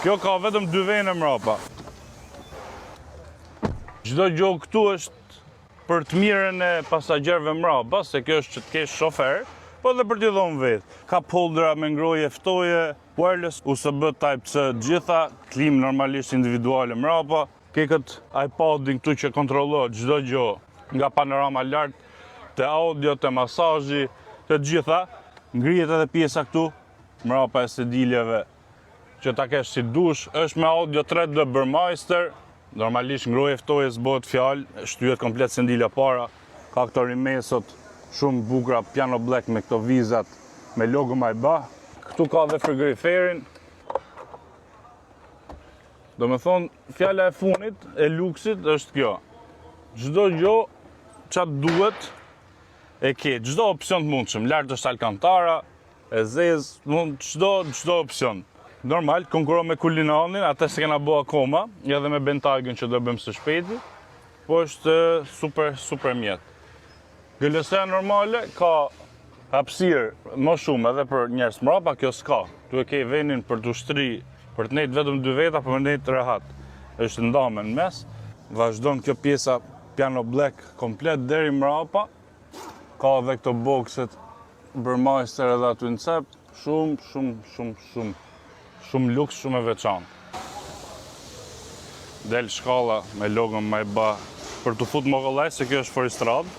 Kjo ka vetëm 2 vene mrapa. Çdo gjë këtu është për të mirën e pasagjerëve mrapa, se kjo është që të kesh shofer, po edhe për t'i dhënë vetë. Ka holdera me ngroje ftoje, wireless, USB Type-C gjitha, klim normalisht individuale mrapa. Ke këtë iPodin këtu që kontrollohet çdo gjë, nga panorama lart, te audio, te masazhi, të gjitha. Ngrihet edhe pjesa këtu, mrapa e sediljeve, që ta kesh si dush, është me audio 3D Burmeister, normalisht ngroje ftoje s'bëhet fjalë, shtyhet komplet sendilja para, ka këto rimesot, shumë bukura, piano black me këto vizat, me logo Maybach. Këtu ka dhe frigoriferin. Do me thonë, fjala e funit, e luksit, është kjo. Çdo gjë çat duhet e ke, çdo opsion të mundshëm. Lart është alkantara, e zezë, çdo opsion. Normal, konkuron me Kulinanin, atë se kena bo akoma, edhe me Bentagen që do bëjmë së shpejti, po është super mjet. GLS-a normale ka hapësirë më shumë edhe për njerëz mrapa, kjo s'ka. Tu e ke venin për të ushtri, për të nejtë vetëm 2 veta, për të nejtë rehat. Është ndame në mes, vazhdon kjo pjesa piano black komplet deri mrapa, ka edhe këto bokset Burmeister edhe aty në cep, shumë luks, shumë e veçantë. Del shkalla me logon Maybach për të fut mogollaj, se kjo është for i stradë.